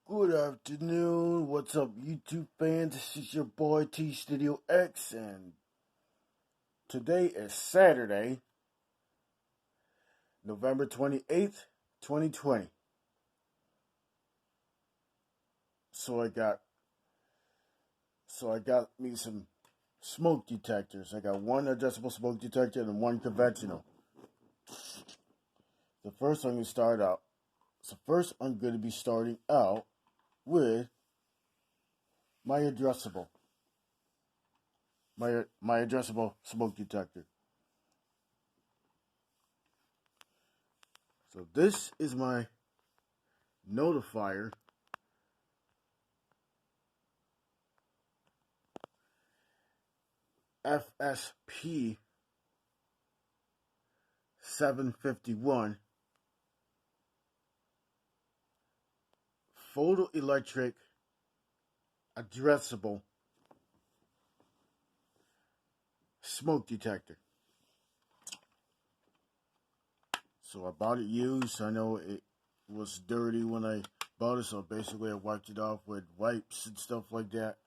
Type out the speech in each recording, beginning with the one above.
Good afternoon. What's up, YouTube fans? This is your boy T Studio X, and today is Saturday, November 28th, 2020. So I got me some smoke detectors. I got one addressable smoke detector and one conventional. The first I'm going to start out. So first I'm going to be starting out with my addressable. My addressable smoke detector. So this is my Notifier FSP 751 Photoelectric Addressable smoke detector. So I bought it used. I know it was dirty when I bought it, so basically I wiped it off with wipes and stuff like that.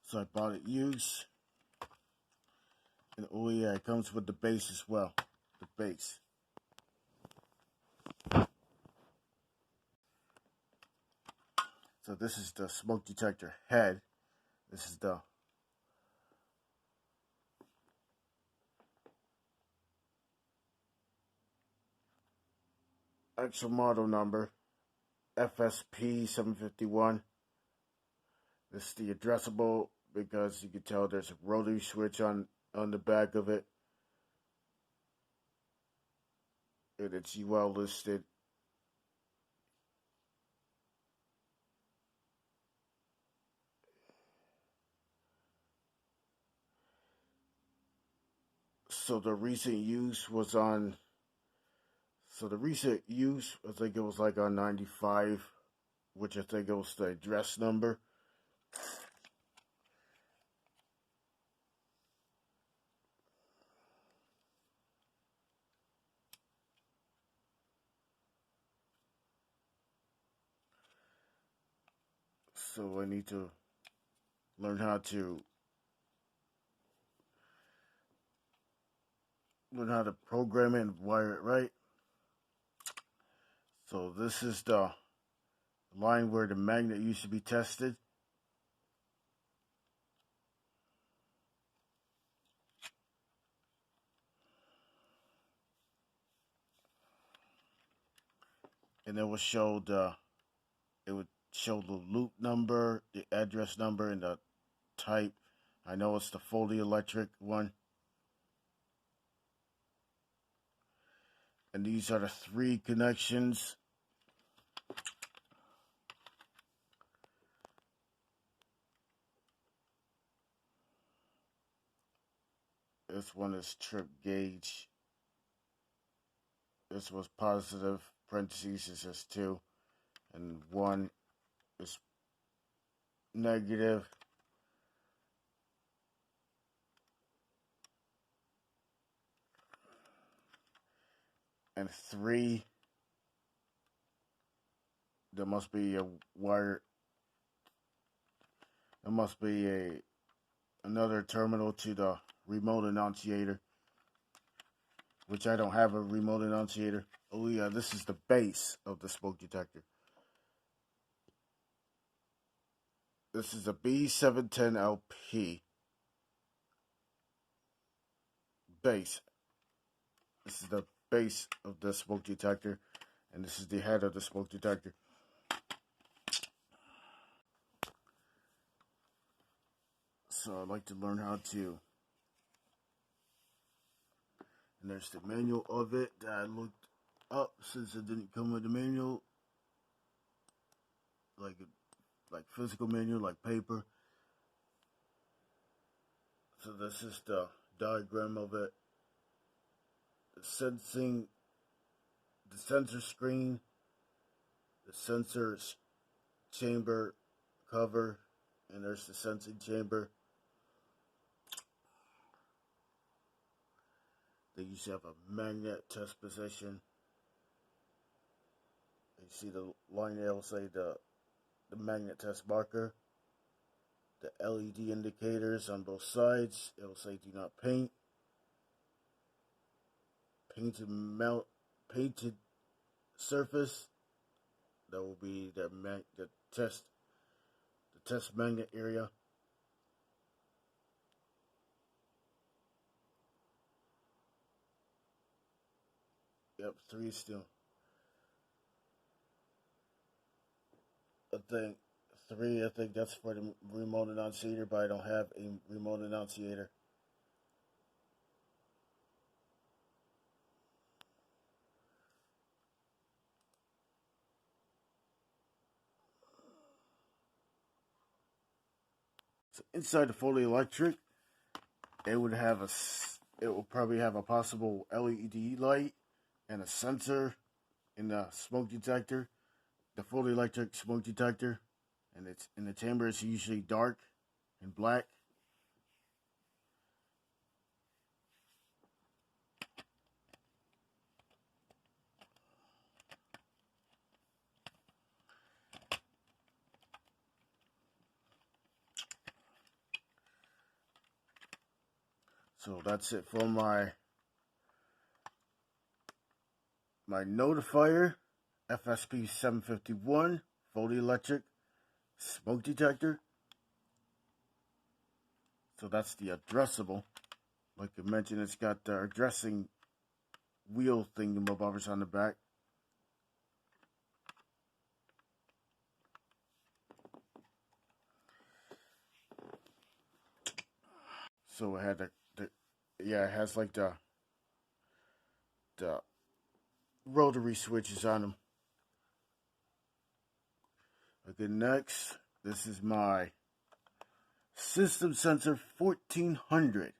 So I bought it used. And oh yeah, it comes with the base as well. The base. So this is the smoke detector head. This is the actual model number, FSP 751. This is the addressable because you can tell there's a rotary switch on the back of it. And it's UL listed. So the recent use was on, I think it was like on 95, which I think it was the address number. So I need to learn how to program it and wire it right. So this is the line where the magnet used to be tested. And it would show the loop number, the address number, and the type. I know it's the Photoelectric one. And these are the 3 connections. This one is trip gauge. This was positive, parentheses, it says 2. And 1 is negative. And 3, there must be a wire. There must be another terminal to the remote annunciator, which I don't have a remote annunciator. Oh yeah, this is the base of the smoke detector. This is a B710LP base. This is the base of the smoke detector, and this is the head of the smoke detector. So I'd like to learn how to. And there's the manual of it that I looked up since it didn't come with the manual, like physical manual, like paper. So this is the diagram of it. The sensor screen, the sensor chamber cover, and there's the sensing chamber. They usually have a magnet test position. You see the line there will say the magnet test marker. The LED indicators on both sides, it will say do not paint. Painted surface, that will be the test magnet area. Yep, 3 still. I think that's for the remote annunciator, but I don't have a remote annunciator. So inside the Photoelectric, it will probably have a possible LED light and a sensor in the smoke detector, the Photoelectric smoke detector, and it's in the chamber. It's usually dark and black. So that's it for my Notifier FSP 751 Photoelectric smoke detector. So that's the addressable. Like I mentioned, it's got the addressing wheel thingamabobbers on the back. So it had it has like the rotary switches on them. Okay, next, this is my System Sensor 1400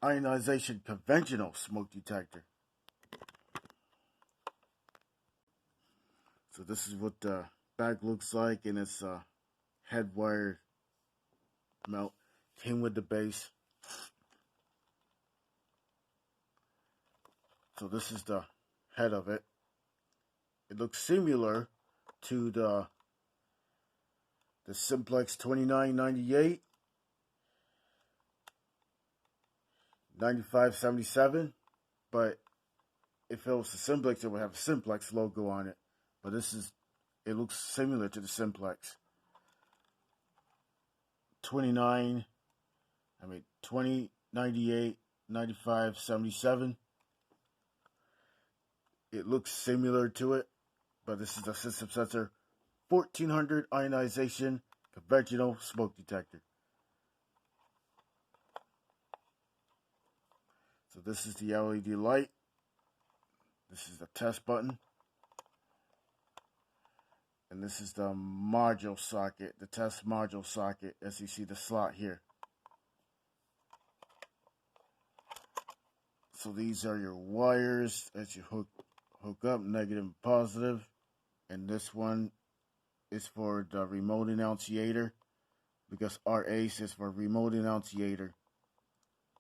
ionization conventional smoke detector. So this is what the back looks like, and it's a head wire mount. Came with the base. So this is the head of it. It looks similar to the Simplex 2998, 9577, but if it was the Simplex, it would have a Simplex logo on it. But it looks similar to the Simplex. 2098, 9577. It looks similar to it, but this is the System Sensor 1400 ionization conventional smoke detector. So this is the LED light. This is the test button. And this is the module socket, the test module socket, as you see the slot here. So these are your wires that you hook up, negative and positive. And this one is for the remote annunciator, because RA stands for remote annunciator.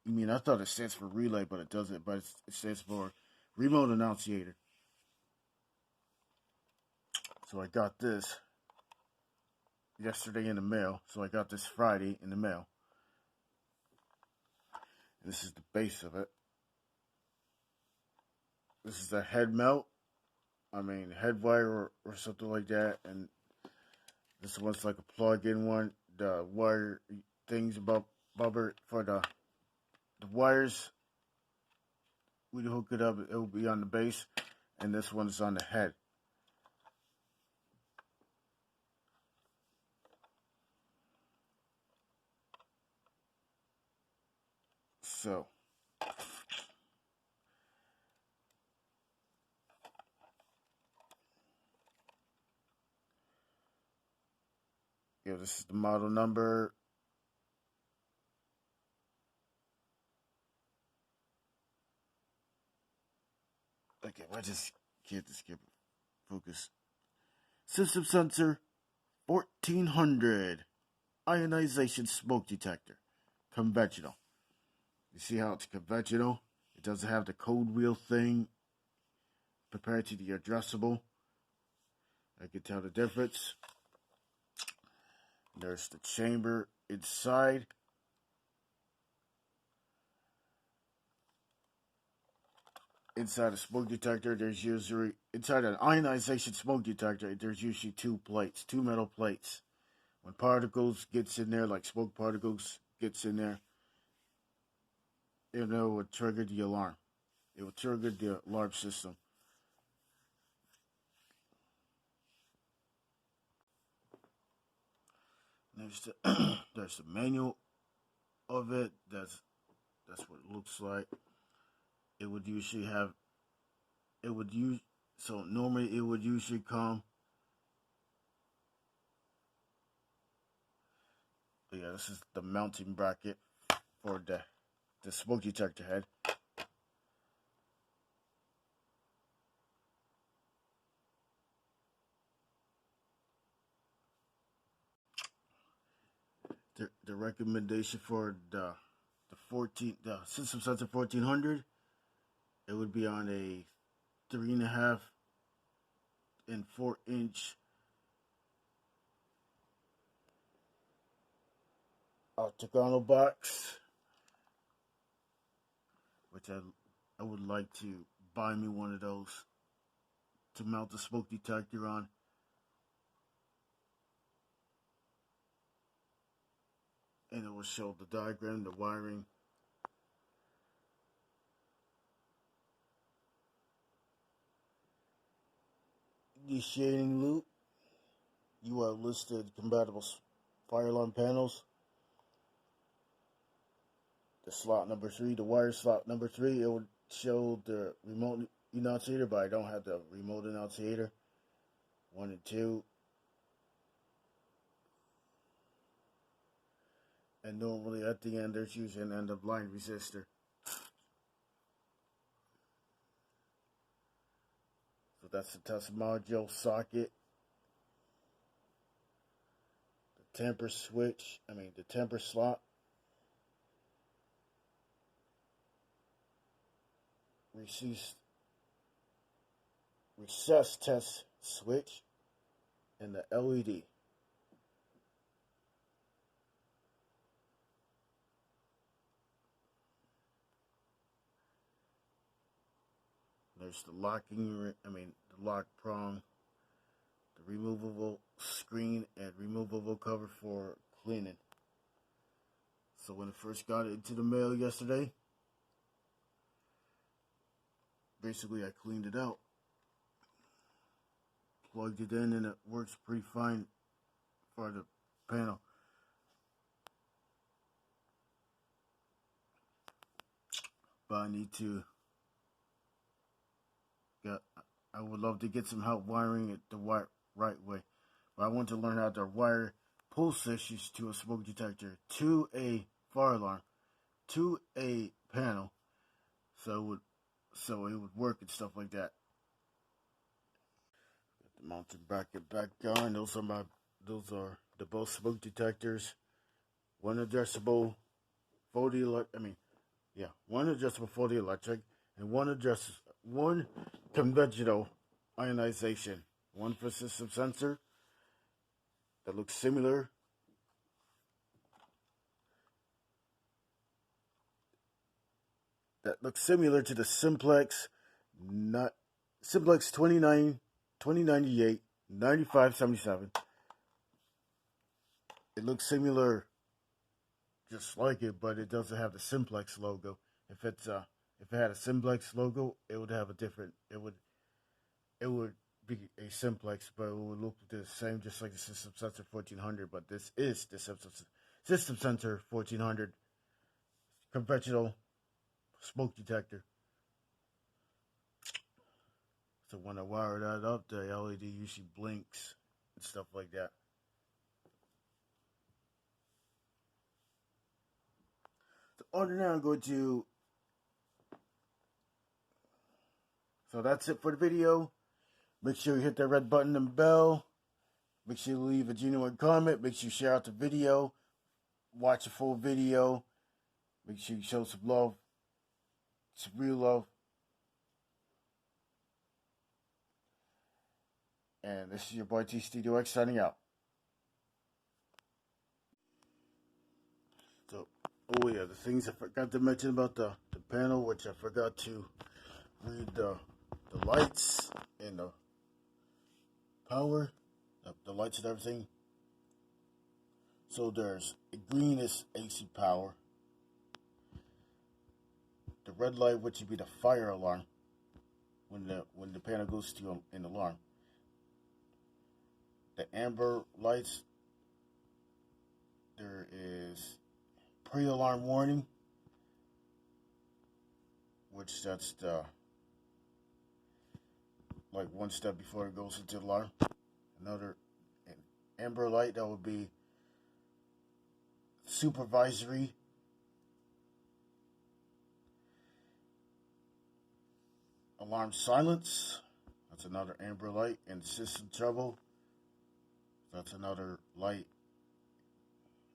I mean, I thought it stands for relay, but it doesn't. But it stands for remote annunciator. So I got this yesterday in the mail. So I got this Friday in the mail. And this is the base of it. This is the head mount. I mean, head wire or something like that. And this one's like a plug-in one. The wire things bubber for the wires. We hook it up. It will be on the base. And this one's on the head. So yeah, this is the model number. Okay, I just can't skip focus. System Sensor 1400 ionization smoke detector. conventional. You see how it's conventional? It doesn't have the code wheel thing compared to the addressable. I can tell the difference. There's the chamber inside. Inside a smoke detector, there's usually, inside an ionization smoke detector, there's usually two metal plates. When particles gets in there, like smoke particles gets in there, it will trigger the alarm. It will trigger the alarm system. There's the there's the manual of it. That's what it looks like. It would usually have. It would use. So normally it would usually come. Yeah, this is the mounting bracket for the smoke detector head. The recommendation for the system sensor 1400, it would be on a 3.5 and 4-inch octagonal box, which I would like to buy me one of those to mount the smoke detector on. And it will show the diagram, the wiring. The shading loop. You are listed compatible fire alarm panels. The slot number 3, the wire slot number 3, it would show the remote annunciator, but I don't have the remote annunciator. 1 and 2. And normally at the end there's usually an end of line resistor. So that's the test module socket. The temper switch, the temper slot. Recess test switch. And the LED. There's the the lock prong, the removable screen, and removable cover for cleaning. So when I first got it into the mail yesterday, basically I cleaned it out, plugged it in, and it works pretty fine for the panel. But I would love to get some help wiring it the right way. But I want to learn how to wire pull switches to a smoke detector, to a fire alarm, to a panel, so it would work and stuff like that. Got the mounting bracket back on. Those are the both smoke detectors. One addressable one adjustable photoelectric and one conventional ionization. One for system sensor that looks similar. To the Simplex 2098 9577. It looks similar, just like it, but it doesn't have the Simplex logo. If it had a Simplex logo, it would have a different. It would be a Simplex, but it would look the same, just like the System Sensor 1400. But this is the System Sensor 1400 conventional smoke detector. So when I wire that up, the LED usually blinks and stuff like that. So other than that, I'm going to. So that's it for the video. Make sure you hit that red button and bell. Make sure you leave a genuine comment. Make sure you share out the video. Watch the full video. Make sure you show some love, some real love. And this is your boy T Studio X signing out. So, oh yeah, the things I forgot to mention about the panel, which I forgot to read the lights and the power, the lights and everything. So there's green is AC power. The red light, which would be the fire alarm, when the panel goes to an alarm. The amber lights, there is pre-alarm warning, which that's the like one step before it goes into alarm. Another amber light, that would be supervisory. Alarm silence, that's another amber light. And system trouble, that's another light.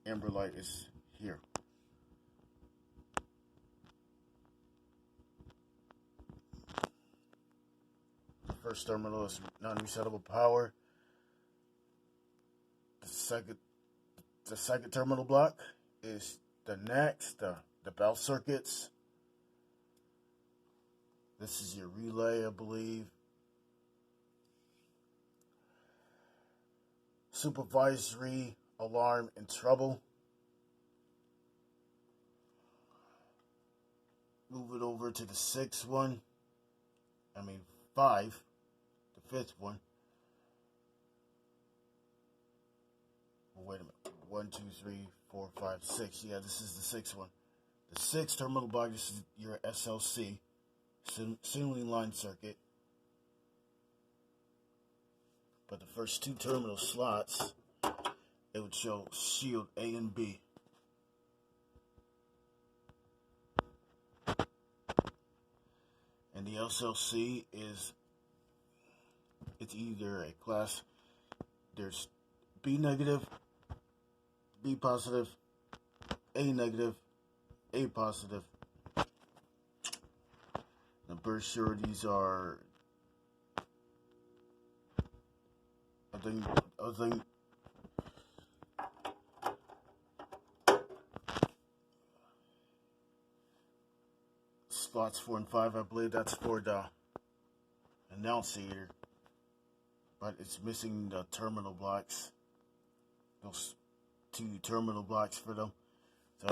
Amber light is here. The first terminal is non-resettable power. The second terminal block is the next, the bell circuits. This is your relay, I believe. Supervisory, alarm, and trouble. Move it over to the sixth one. 5. The fifth one. Oh, wait a minute. 1, 2, 3, 4, 5, 6. Yeah, this is the sixth one. The sixth terminal block, this is your SLC. Signaling line circuit. But the first two terminal slots, it would show shield A and B. And the SLC it's either a class, there's B negative, B positive, A negative, A positive. The burst sureties are, I think slots 4 and 5, I believe that's for the annunciator, but it's missing the terminal blocks, those 2 terminal blocks for them. So I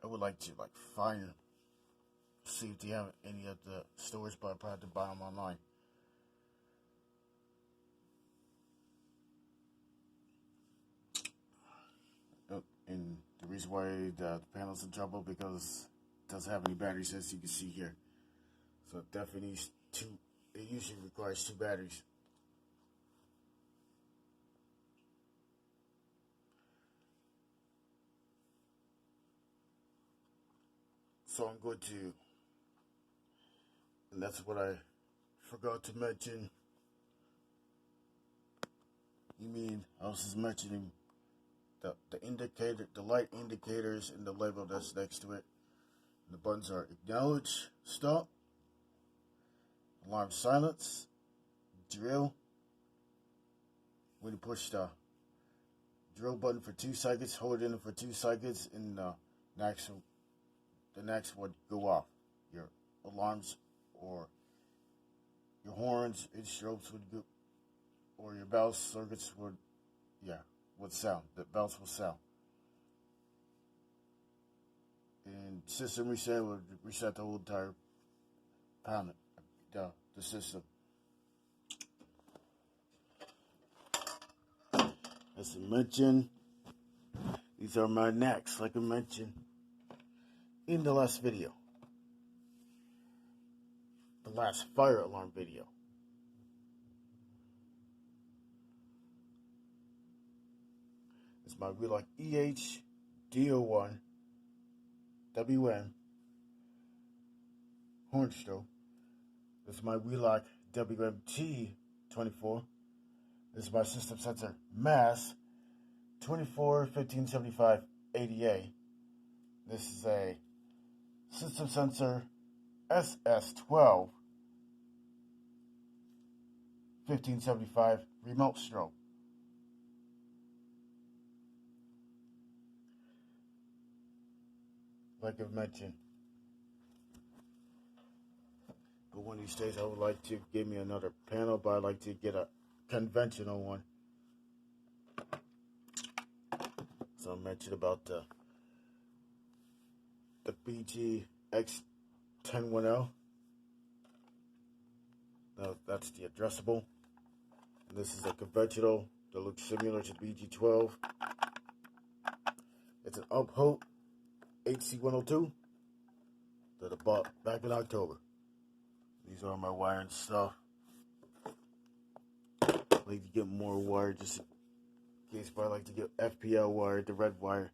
would like to find them, see if they have any of the stores, but I probably have to buy them online. And the reason why the panel's in trouble, because it doesn't have any batteries, as you can see here. So it definitely needs 2. It usually requires 2 batteries. So I'm going to, and that's what I forgot to mention. I was just mentioning the indicator, the light indicators, and the label that's next to it. And the buttons are acknowledge, stop, alarm silence, drill. When you push the drill button for 2 seconds, hold it in for 2 seconds, and the next would go off. Your alarms or your horns and strobes would go, or your bell circuits would sound. The bells will sound. And system reset would reset the whole entire panel, the system. As I mentioned, these are my knacks, like I mentioned in the last video. The last fire alarm video. It's my Relock EH-D01 WM horn strobe. This is my Relock WMT24. This is my system sensor mass 241575 ADA. This is a system sensor SS12 1575 remote strobe. Like I mentioned, but one of these days I would like to give me another panel, but I'd like to get a conventional one. So I mentioned about the BG X101L. That's the addressable. And this is a conventional that looks similar to the BG12. It's an Upholt HC102 that I bought back in October. These are my wire and stuff. I like to get more wire just in case, but I like to get FPL wire, the red wire.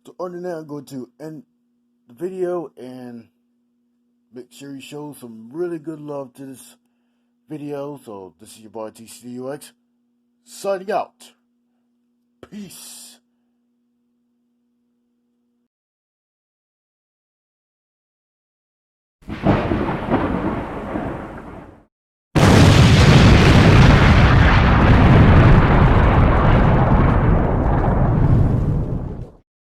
So other than that, I'm going to end the video and make sure you show some really good love to this video. So this is your boy TCUX signing out. Peace.